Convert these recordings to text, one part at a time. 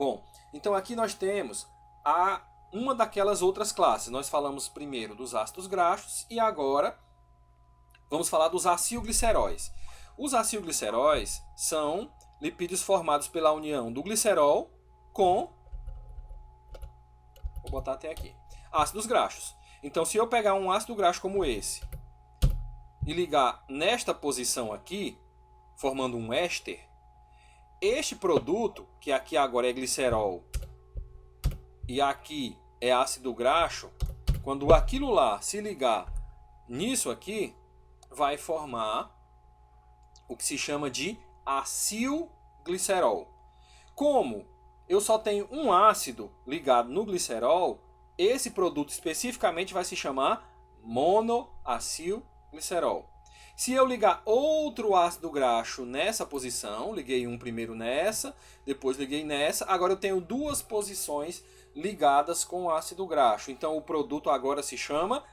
Bom, então aqui nós temos uma daquelas outras classes. Nós falamos primeiro dos ácidos graxos e agora vamos falar dos acilgliceróis. Os acilgliceróis são lipídios formados pela união do glicerol com, vou botar até aqui, ácidos graxos. Então, se eu pegar um ácido graxo como esse e ligar nesta posição aqui, formando um éster, este produto, que aqui agora é glicerol e aqui é ácido graxo, quando aquilo lá se ligar nisso aqui, vai formar o que se chama de acilglicerol. Como eu só tenho um ácido ligado no glicerol, esse produto especificamente vai se chamar monoacilglicerol. Se eu ligar outro ácido graxo nessa posição, liguei um primeiro nessa, depois liguei nessa, agora eu tenho duas posições ligadas com ácido graxo. Então o produto agora se chama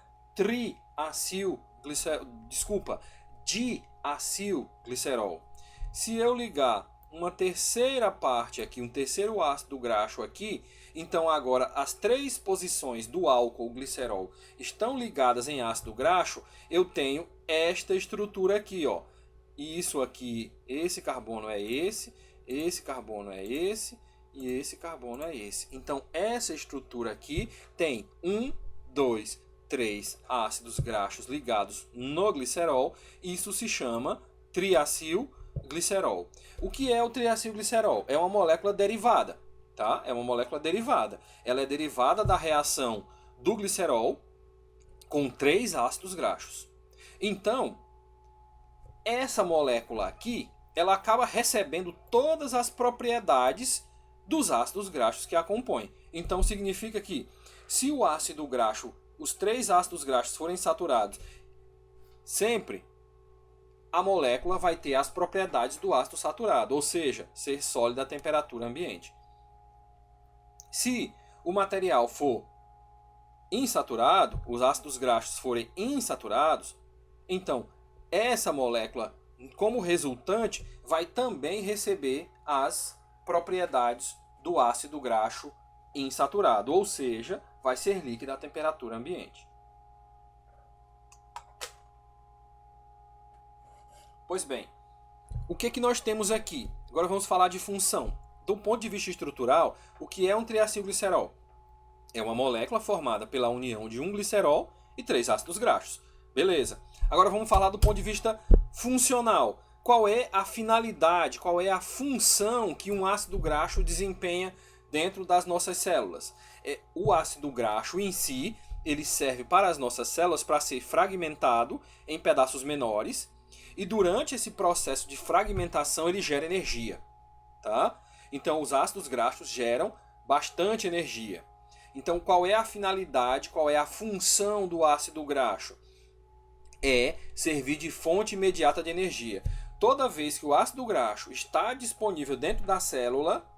diacilglicerol. Se eu ligar uma terceira parte aqui, um terceiro ácido graxo aqui, então agora as três posições do álcool glicerol estão ligadas em ácido graxo, eu tenho esta estrutura aqui, ó. Isso aqui, esse carbono é esse carbono é esse e esse carbono é esse. Então essa estrutura aqui tem 1, 2, 3 ácidos graxos ligados no glicerol. Isso se chama triacilglicerol. O que é o triacilglicerol? É uma molécula derivada, tá? É uma molécula derivada. Ela é derivada da reação do glicerol com 3 ácidos graxos. Então, essa molécula aqui, ela acaba recebendo todas as propriedades dos ácidos graxos que a compõem. Então, significa que se o ácido graxo, os 3 ácidos graxos forem saturados, sempre a molécula vai ter as propriedades do ácido saturado, ou seja, ser sólida a temperatura ambiente. Se o material for insaturado, os ácidos graxos forem insaturados, então essa molécula, como resultante, vai também receber as propriedades do ácido graxo insaturado, ou seja, vai ser líquida a temperatura ambiente. Pois bem, o que nós temos aqui? Agora vamos falar de função. Do ponto de vista estrutural, o que é um triacilglicerol? É uma molécula formada pela união de um glicerol e 3 ácidos graxos. Beleza. Agora vamos falar do ponto de vista funcional. Qual é a finalidade, qual é a função que um ácido graxo desempenha dentro das nossas células? O ácido graxo em si, ele serve para as nossas células para ser fragmentado em pedaços menores, e durante esse processo de fragmentação ele gera energia, tá? Então os ácidos graxos geram bastante energia. Então qual é a finalidade, qual é a função do ácido graxo? É servir de fonte imediata de energia. Toda vez que o ácido graxo está disponível dentro da célula,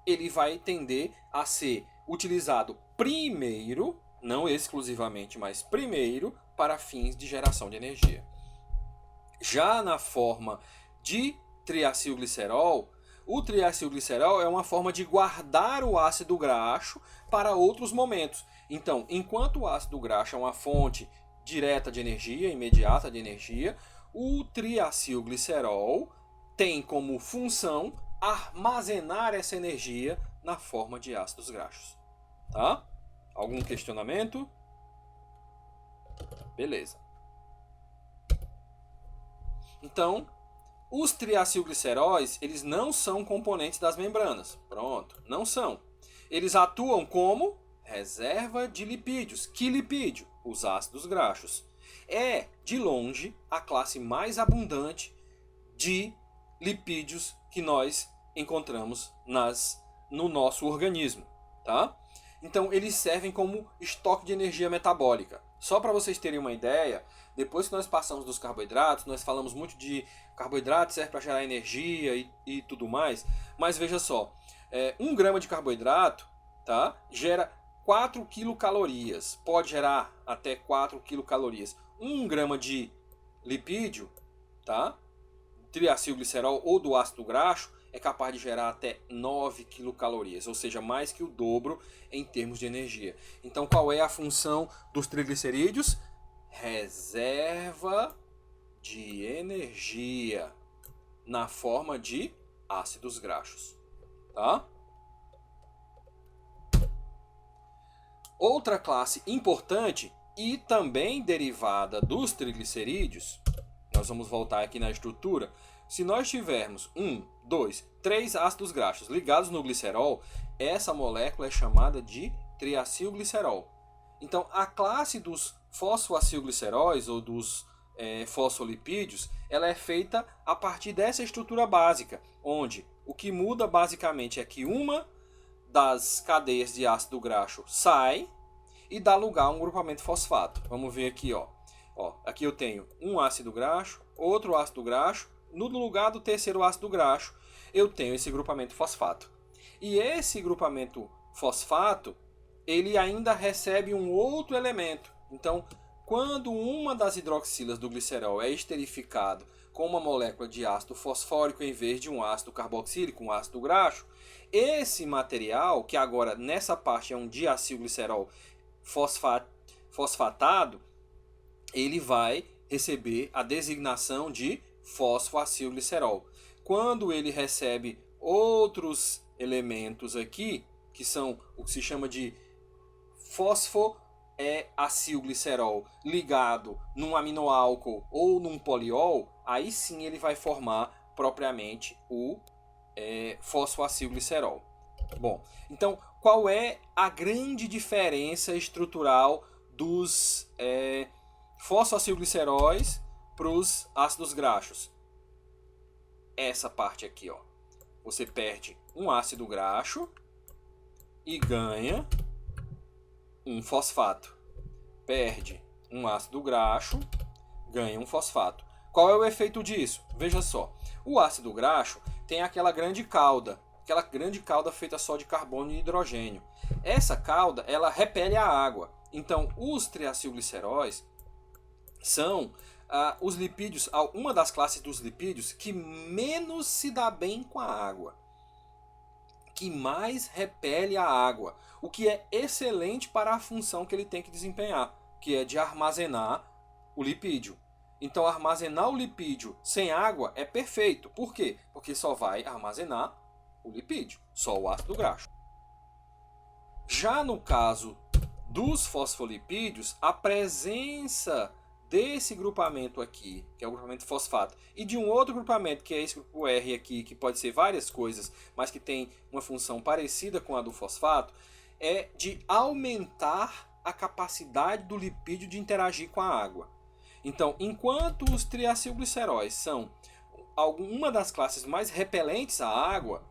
ele vai tender a ser utilizado primeiro, não exclusivamente, mas primeiro, para fins de geração de energia. Já na forma de triacilglicerol, o triacilglicerol é uma forma de guardar o ácido graxo para outros momentos. Então, enquanto o ácido graxo é uma fonte direta de energia, imediata de energia, o triacilglicerol tem como função armazenar essa energia na forma de ácidos graxos. Tá? Algum questionamento? Beleza. Então, os triacilgliceróis, eles não são componentes das membranas. Pronto, não são. Eles atuam como reserva de lipídios. Que lipídio? Os ácidos graxos. É, de longe, a classe mais abundante de lipídios que nós encontramos no nosso organismo. Tá? Então, eles servem como estoque de energia metabólica. Só para vocês terem uma ideia, depois que nós passamos dos carboidratos, nós falamos muito de carboidrato serve para gerar energia e tudo mais, mas veja só, 1 grama de carboidrato, tá, gera 4 quilocalorias, pode gerar até 4 quilocalorias. 1 grama de lipídio, tá, triacilglicerol ou do ácido graxo, é capaz de gerar até 9 quilocalorias, ou seja, mais que o dobro em termos de energia. Então, qual é a função dos triglicerídeos? Reserva de energia na forma de ácidos graxos, tá? Outra classe importante e também derivada dos triglicerídeos, nós vamos voltar aqui na estrutura. Se nós tivermos 3 ácidos graxos ligados no glicerol, essa molécula é chamada de triacilglicerol. Então, a classe dos fosfoacilgliceróis ou dos fosfolipídios, ela é feita a partir dessa estrutura básica, onde o que muda basicamente é que uma das cadeias de ácido graxo sai e dá lugar a um grupamento fosfato. Vamos ver aqui, ó. Aqui eu tenho um ácido graxo, outro ácido graxo, no lugar do terceiro ácido graxo eu tenho esse grupamento fosfato. E esse grupamento fosfato, ele ainda recebe um outro elemento. Então, quando uma das hidroxilas do glicerol é esterificado com uma molécula de ácido fosfórico em vez de um ácido carboxílico, um ácido graxo, esse material, que agora nessa parte é um diacilglicerol fosfatado, ele vai receber a designação de fosfoacilglicerol. Quando ele recebe outros elementos aqui, que são o que se chama de fosfoacilglicerol ligado num aminoálcool ou num poliol, aí sim ele vai formar propriamente o fosfoacilglicerol. Bom, então qual é a grande diferença estrutural dos fosfoacilgliceróis para os ácidos graxos? Essa parte aqui, ó. Você perde um ácido graxo e ganha um fosfato. Perde um ácido graxo, ganha um fosfato. Qual é o efeito disso? Veja só. O ácido graxo tem aquela grande cauda feita só de carbono e hidrogênio. Essa cauda, ela repele a água. Então, os triacilgliceróis são os lipídios, uma das classes dos lipídios que menos se dá bem com a água, que mais repele a água, o que é excelente para a função que ele tem que desempenhar, que é de armazenar o lipídio. Então, armazenar o lipídio sem água é perfeito. Por quê? Porque só vai armazenar o lipídio, só o ácido graxo. Já no caso dos fosfolipídios, a presença desse grupamento aqui, que é o grupamento fosfato, e de um outro grupamento, que é esse grupo R aqui, que pode ser várias coisas, mas que tem uma função parecida com a do fosfato, é de aumentar a capacidade do lipídio de interagir com a água. Então, enquanto os triacilgliceróis são uma das classes mais repelentes à água,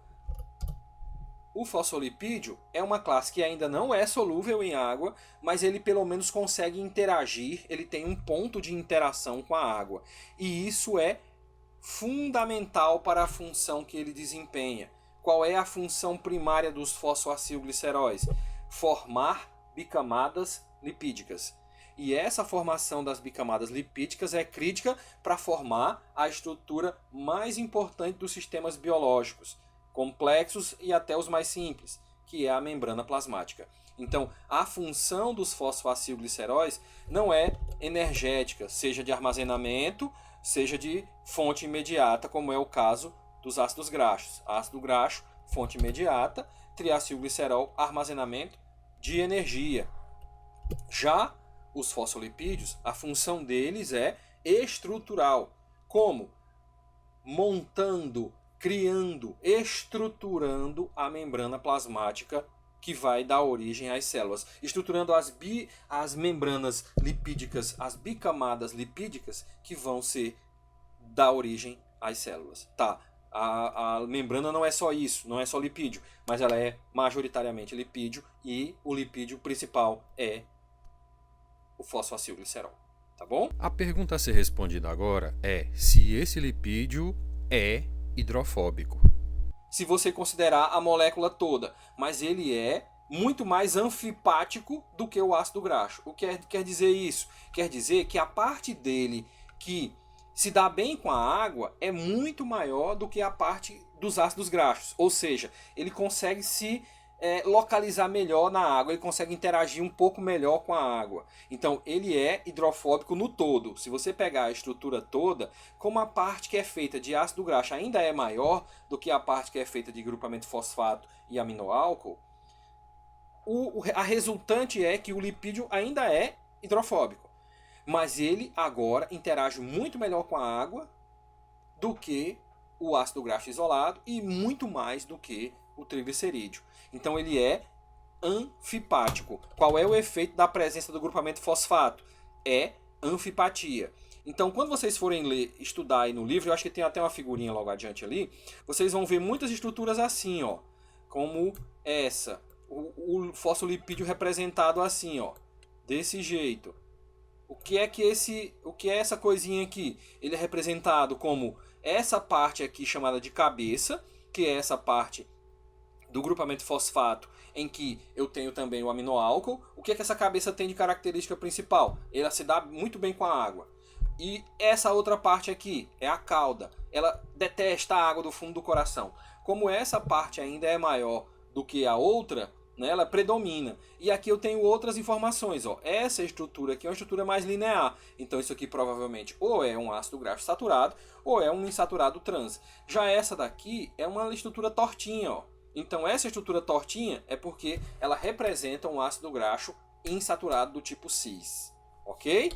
o fosfolipídio é uma classe que ainda não é solúvel em água, mas ele pelo menos consegue interagir, ele tem um ponto de interação com a água. E isso é fundamental para a função que ele desempenha. Qual é a função primária dos fosfoacilgliceróis? Formar bicamadas lipídicas. E essa formação das bicamadas lipídicas é crítica para formar a estrutura mais importante dos sistemas biológicos, complexos e até os mais simples, que é a membrana plasmática. Então, a função dos fosfoacilgliceróis não é energética, seja de armazenamento, seja de fonte imediata, como é o caso dos ácidos graxos. Ácido graxo, fonte imediata, triacilglicerol, armazenamento de energia. Já os fosfolipídios, a função deles é estrutural. Como? Montando, criando, estruturando a membrana plasmática que vai dar origem às células. Estruturando as membranas lipídicas, as bicamadas lipídicas que vão dar origem às células. Tá, a membrana não é só isso, não é só lipídio, mas ela é majoritariamente lipídio e o lipídio principal é o fosfoacilglicerol, tá bom? A pergunta a ser respondida agora é se esse lipídio é hidrofóbico. Se você considerar a molécula toda, mas ele é muito mais anfipático do que o ácido graxo. O que quer dizer isso? Quer dizer que a parte dele que se dá bem com a água é muito maior do que a parte dos ácidos graxos. Ou seja, ele consegue se localizar melhor na água, ele consegue interagir um pouco melhor com a água. Então ele é hidrofóbico no todo. Se você pegar a estrutura toda, como a parte que é feita de ácido graxo ainda é maior do que a parte que é feita de grupamento fosfato e aminoálcool, a resultante é que o lipídio ainda é hidrofóbico. Mas ele agora interage muito melhor com a água do que o ácido graxo isolado e muito mais do que o triglicerídeo. Então ele é anfipático. Qual é o efeito da presença do grupamento fosfato? É anfipatia. Então quando vocês forem ler, estudar aí no livro, eu acho que tem até uma figurinha logo adiante ali, vocês vão ver muitas estruturas assim, ó, como essa. O fosfolipídio representado assim, ó, desse jeito. O que é essa coisinha aqui? Ele é representado como essa parte aqui chamada de cabeça, que é essa parte do grupamento fosfato, em que eu tenho também o aminoálcool. O que é que essa cabeça tem de característica principal? Ela se dá muito bem com a água. E essa outra parte aqui é a cauda. Ela detesta a água do fundo do coração. Como essa parte ainda é maior do que a outra, né, ela predomina. E aqui eu tenho outras informações. Ó. Essa estrutura aqui é uma estrutura mais linear. Então isso aqui provavelmente ou é um ácido graxo saturado ou é um insaturado trans. Já essa daqui é uma estrutura tortinha. Ó. Então essa estrutura tortinha é porque ela representa um ácido graxo insaturado do tipo cis. Ok?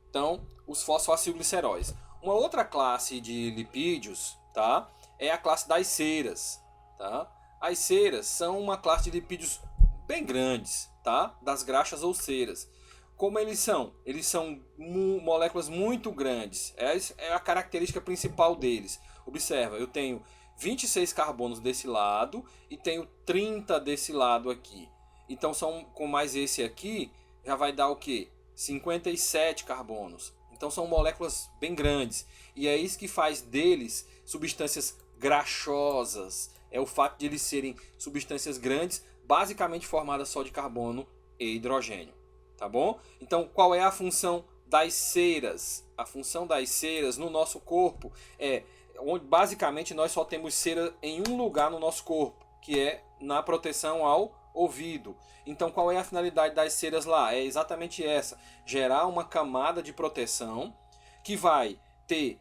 Então, os fosfoacilgliceróis. Uma outra classe de lipídios, tá, é a classe das ceras. Tá? As ceras são uma classe de lipídios bem grandes, tá? Das graxas ou ceras. Como eles são? Eles são moléculas muito grandes. Essa é a característica principal deles. Observa, eu tenho 26 carbonos desse lado e tenho 30 desse lado aqui. Então, com mais esse aqui, já vai dar o quê? 57 carbonos. Então, são moléculas bem grandes. E é isso que faz deles substâncias graxosas. É o fato de eles serem substâncias grandes, basicamente formadas só de carbono e hidrogênio. Tá bom? Então, qual é a função das ceras? A função das ceras no nosso corpo é onde basicamente nós só temos cera em um lugar no nosso corpo, que é na proteção ao ouvido. Então, qual é a finalidade das ceras lá? É exatamente essa: gerar uma camada de proteção que vai ter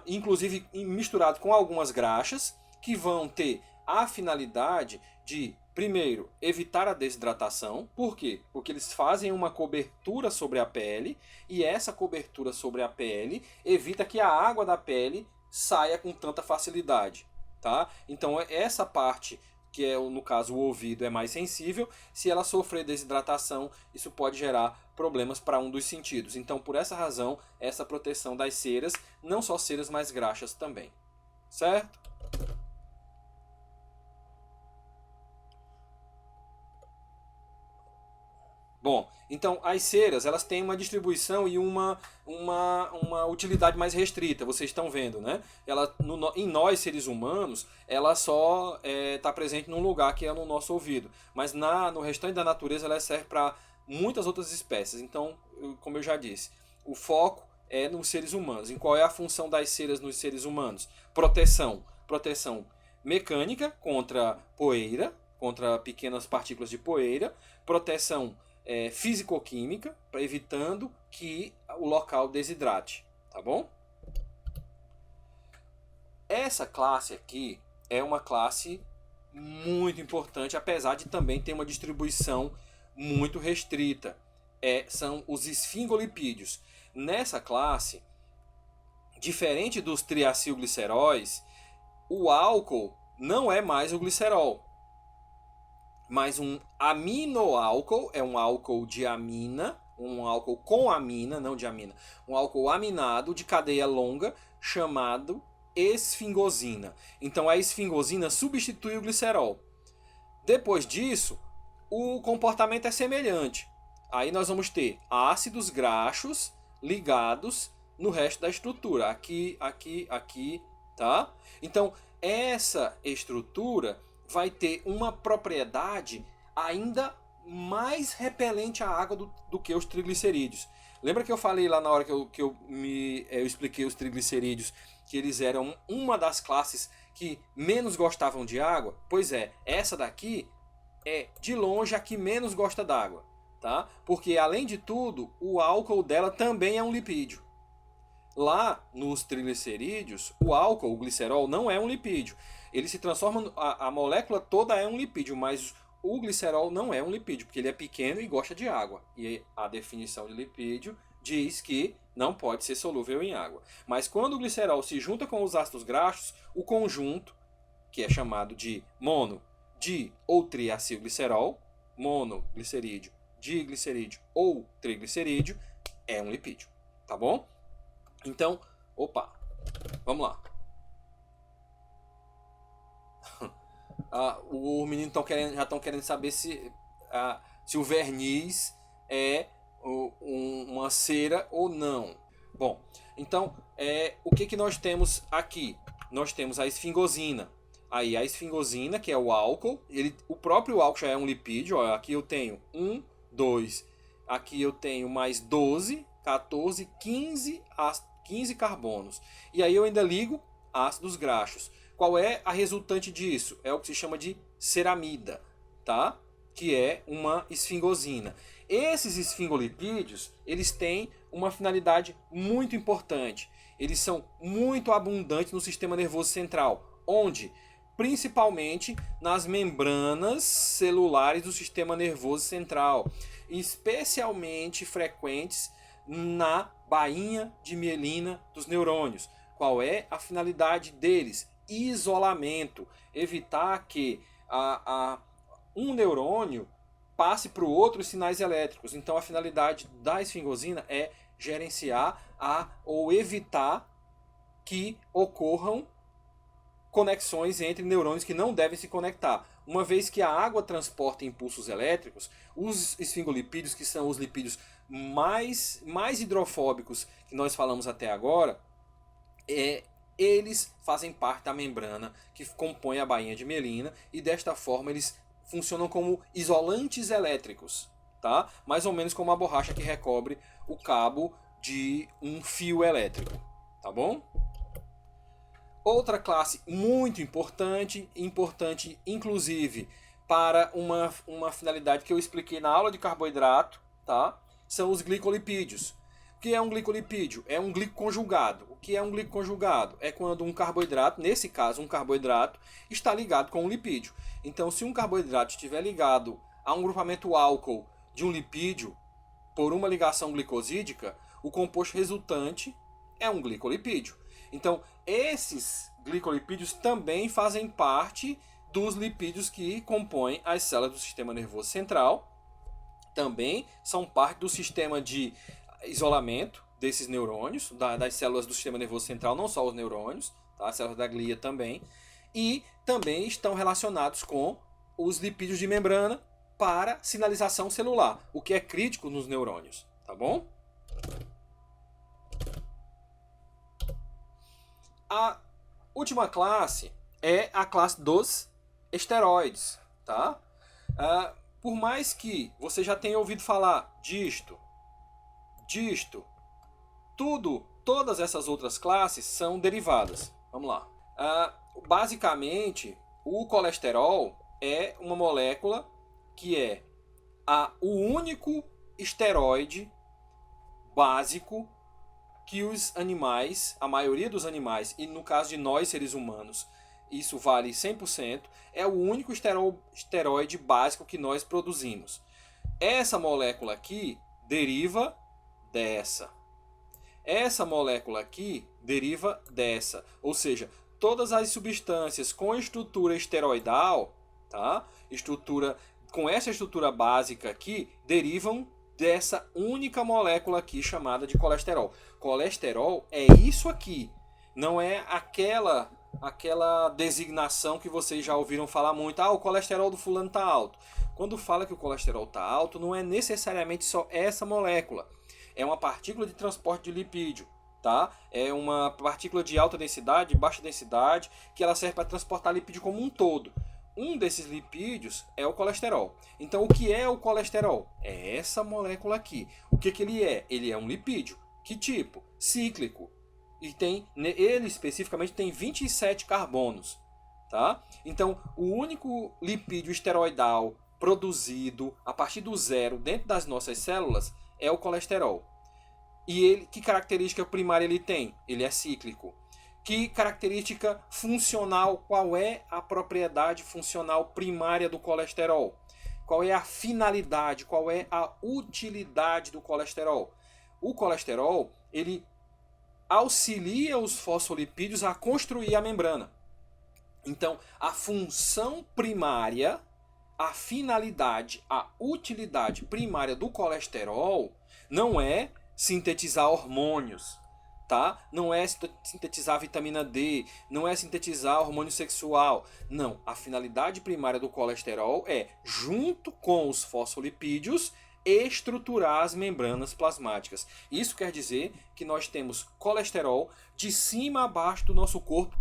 inclusive misturado com algumas graxas, que vão ter a finalidade de, primeiro, evitar a desidratação. Por quê? Porque eles fazem uma cobertura sobre a pele e essa cobertura sobre a pele evita que a água da pele saia com tanta facilidade. Tá? Então essa parte, que é no caso o ouvido, é mais sensível. Se ela sofrer desidratação, isso pode gerar problemas para um dos sentidos. Então, por essa razão, essa proteção das ceras, não só ceras, mas graxas também. Certo? Bom, então as ceras, elas têm uma distribuição e uma utilidade mais restrita, vocês estão vendo, né? Em nós, seres humanos, ela só está presente num lugar que é no nosso ouvido. Mas no restante da natureza ela serve para muitas outras espécies. Então, como eu já disse, o foco é nos seres humanos. Em qual é a função das ceras nos seres humanos? Proteção. Proteção mecânica contra poeira, contra pequenas partículas de poeira. Proteção físico-química, evitando que o local desidrate, tá bom? Essa classe aqui é uma classe muito importante, apesar de também ter uma distribuição muito restrita. São os esfingolipídios. Nessa classe, diferente dos triacilgliceróis, o álcool não é mais o glicerol. Mas um aminoálcool é um álcool de amina, um álcool com amina, não de amina, um álcool aminado de cadeia longa chamado esfingosina. Então a esfingosina substitui o glicerol. Depois disso, o comportamento é semelhante. Aí nós vamos ter ácidos graxos ligados no resto da estrutura. Aqui, aqui, aqui, tá? Então essa estrutura vai ter uma propriedade ainda mais repelente à água do que os triglicerídeos. Lembra que eu falei lá na hora eu expliquei os triglicerídeos, que eles eram uma das classes que menos gostavam de água? Pois é, essa daqui é de longe a que menos gosta d'água, tá? Porque além de tudo, o álcool dela também é um lipídio. Lá nos triglicerídeos, o álcool, o glicerol, não é um lipídio. Ele se transforma, a molécula toda é um lipídio, mas o glicerol não é um lipídio, porque ele é pequeno e gosta de água. E a definição de lipídio diz que não pode ser solúvel em água. Mas quando o glicerol se junta com os ácidos graxos, o conjunto, que é chamado de mono, di ou triacilglicerol, monoglicerídeo, diglicerídeo ou triglicerídeo, é um lipídio, tá bom? Então, vamos lá. O menino já estão querendo saber se o verniz é uma cera ou não. Bom, então, o que nós temos aqui? Nós temos a esfingosina. Aí a esfingosina, que é o álcool, o próprio álcool já é um lipídio. Ó, aqui eu tenho 1, 2, aqui eu tenho mais 12, 14, 15 carbonos. E aí eu ainda ligo ácidos graxos. Qual é a resultante disso? É o que se chama de ceramida, tá? Que é uma esfingosina. Esses esfingolipídios, eles têm uma finalidade muito importante. Eles são muito abundantes no sistema nervoso central, onde? Principalmente nas membranas celulares do sistema nervoso central, especialmente frequentes na bainha de mielina dos neurônios. Qual é a finalidade deles? Isolamento, evitar que um neurônio passe para o outro os sinais elétricos. Então a finalidade da esfingosina é gerenciar ou evitar que ocorram conexões entre neurônios que não devem se conectar. Uma vez que a água transporta impulsos elétricos, os esfingolipídios, que são os lipídios mais hidrofóbicos que nós falamos até agora, eles fazem parte da membrana que compõe a bainha de mielina e desta forma eles funcionam como isolantes elétricos, tá? Mais ou menos como a borracha que recobre o cabo de um fio elétrico, tá bom? Outra classe muito importante inclusive para uma finalidade que eu expliquei na aula de carboidrato, tá? São os glicolipídios. O que é um glicolipídio? É um glicoconjugado. O que é um glicoconjugado? É quando um carboidrato, nesse caso um carboidrato, está ligado com um lipídio. Então, se um carboidrato estiver ligado a um grupamento álcool de um lipídio por uma ligação glicosídica, o composto resultante é um glicolipídio. Então, esses glicolipídios também fazem parte dos lipídios que compõem as células do sistema nervoso central. Também são parte do sistema de isolamento desses neurônios, das células do sistema nervoso central, não só os neurônios, tá? As células da glia também. E também estão relacionados com os lipídios de membrana para sinalização celular, o que é crítico nos neurônios, tá bom? A última classe é a classe dos esteroides, tá? Por mais que você já tenha ouvido falar disto, todas essas outras classes são derivadas. Vamos lá. Basicamente, o colesterol é uma molécula que é o único esteroide básico que os animais, a maioria dos animais, e no caso de nós seres humanos, isso vale 100%, é o único esteroide básico que nós produzimos. Essa molécula aqui deriva dessa. Essa molécula aqui deriva dessa. Ou seja, todas as substâncias com estrutura esteroidal, tá? Com essa estrutura básica aqui, derivam dessa única molécula aqui chamada de colesterol. Colesterol é isso aqui. Não é aquela designação que vocês já ouviram falar muito. O colesterol do fulano está alto. Quando fala que o colesterol está alto, não é necessariamente só essa molécula. É uma partícula de transporte de lipídio, tá? É uma partícula de alta densidade, baixa densidade, que ela serve para transportar lipídio como um todo. um desses lipídios é o colesterol. Então, o que é o colesterol? É essa molécula aqui. O que ele é? Ele é um lipídio. Que tipo? Cíclico. E ele especificamente tem 27 carbonos. Tá? Então, o único lipídio esteroidal produzido a partir do zero dentro das nossas células é o colesterol. E que característica primária ele tem? Ele é cíclico. Que característica funcional? Qual é a propriedade funcional primária do colesterol? Qual é a finalidade? Qual é a utilidade do colesterol? O colesterol, ele auxilia os fosfolipídios a construir a membrana. Então, a função primária, a finalidade, a utilidade primária do colesterol não é sintetizar hormônios, tá? Não é sintetizar vitamina D, não é sintetizar hormônio sexual. Não, a finalidade primária do colesterol é, junto com os fosfolipídios, estruturar as membranas plasmáticas. Isso quer dizer que nós temos colesterol de cima a baixo do nosso corpo,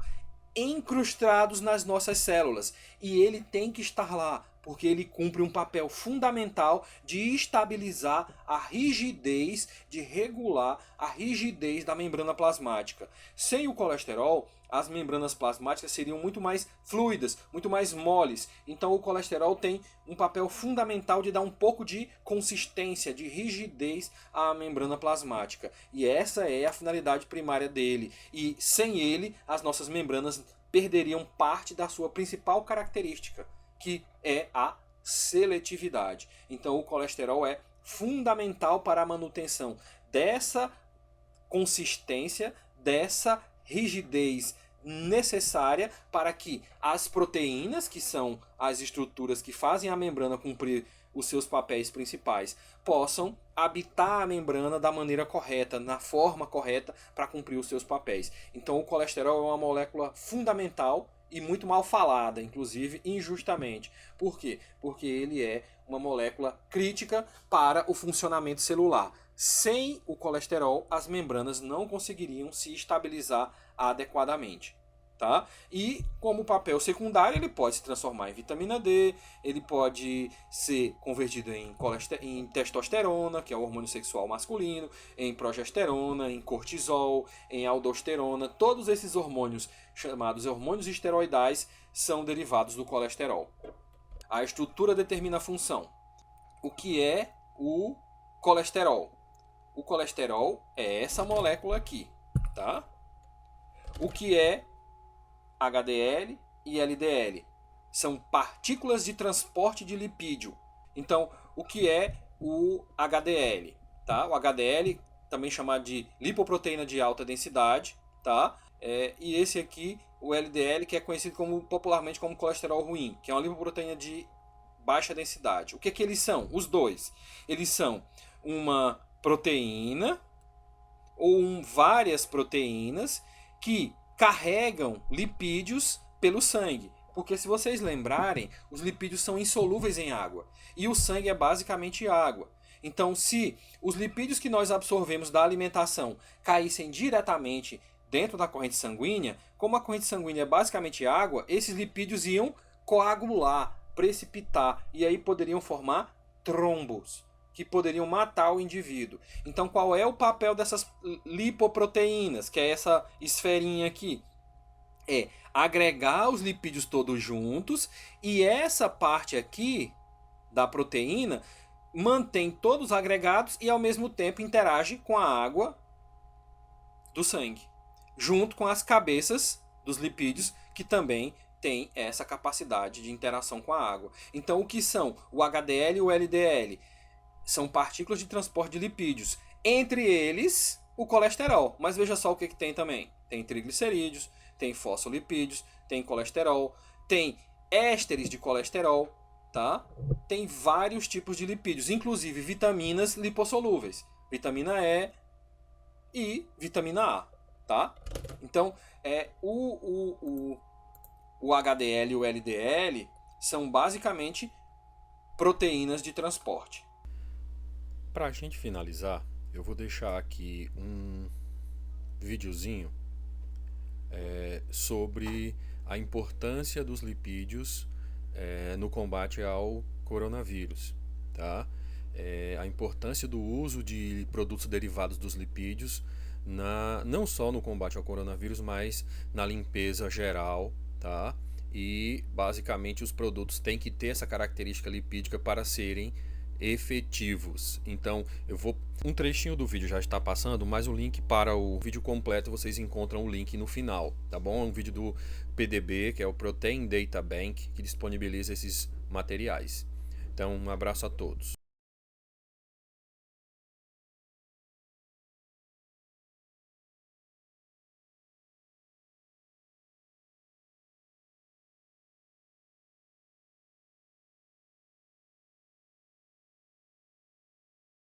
incrustados nas nossas células. E ele tem que estar lá, porque ele cumpre um papel fundamental de estabilizar a rigidez, de regular a rigidez da membrana plasmática. Sem o colesterol, as membranas plasmáticas seriam muito mais fluidas, muito mais moles. Então o colesterol tem um papel fundamental de dar um pouco de consistência, de rigidez à membrana plasmática. E essa é a finalidade primária dele. E sem ele, as nossas membranas perderiam parte da sua principal característica, que é a seletividade. Então o colesterol é fundamental para a manutenção dessa consistência, dessa rigidez necessária para que as proteínas, que são as estruturas que fazem a membrana cumprir os seus papéis principais, possam habitar a membrana da maneira correta, na forma correta para cumprir os seus papéis. Então o colesterol é uma molécula fundamental e muito mal falada, inclusive injustamente. Por quê? Porque ele é uma molécula crítica para o funcionamento celular. Sem o colesterol, as membranas não conseguiriam se estabilizar adequadamente. Tá? E como papel secundário, ele pode se transformar em vitamina D, ele pode ser convertido em testosterona, que é o hormônio sexual masculino, em progesterona, em cortisol, em aldosterona. Todos esses hormônios, chamados hormônios esteroidais, são derivados do colesterol. A estrutura determina a função. O que é o colesterol? O colesterol é essa molécula aqui, tá? O que é HDL e LDL? São partículas de transporte de lipídio. Então, o que é o HDL? Tá? O HDL, também chamado de lipoproteína de alta densidade, tá? E esse aqui, o LDL, que é conhecido popularmente como colesterol ruim, que é uma lipoproteína de baixa densidade. O que eles são? Os dois. Eles são uma proteína ou várias proteínas que carregam lipídios pelo sangue. Porque se vocês lembrarem, os lipídios são insolúveis em água. E o sangue é basicamente água. Então, se os lipídios que nós absorvemos da alimentação caíssem diretamente dentro da corrente sanguínea, como a corrente sanguínea é basicamente água, esses lipídios iam coagular, precipitar, e aí poderiam formar trombos, que poderiam matar o indivíduo. Então, qual é o papel dessas lipoproteínas, que é essa esferinha aqui? É agregar os lipídios todos juntos, e essa parte aqui da proteína mantém todos agregados e ao mesmo tempo interage com a água do sangue, junto com as cabeças dos lipídios, que também têm essa capacidade de interação com a água. Então, o que são o HDL e o LDL? São partículas de transporte de lipídios. Entre eles, o colesterol. Mas veja só o que tem também. Tem triglicerídeos, tem fosfolipídios, tem colesterol, tem ésteres de colesterol, tá? Tem vários tipos de lipídios, inclusive vitaminas lipossolúveis. Vitamina E e vitamina A, tá? Então, o HDL e o LDL são basicamente proteínas de transporte. Para a gente finalizar, eu vou deixar aqui um videozinho sobre a importância dos lipídios no combate ao coronavírus, tá? A importância do uso de produtos derivados dos lipídios, não só no combate ao coronavírus, mas na limpeza geral, tá? E basicamente os produtos têm que ter essa característica lipídica para serem efetivos. Então, um trechinho do vídeo já está passando, mas o link para o vídeo completo vocês encontram o link no final, tá bom? É um vídeo do PDB, que é o Protein Data Bank, que disponibiliza esses materiais. Então, um abraço a todos.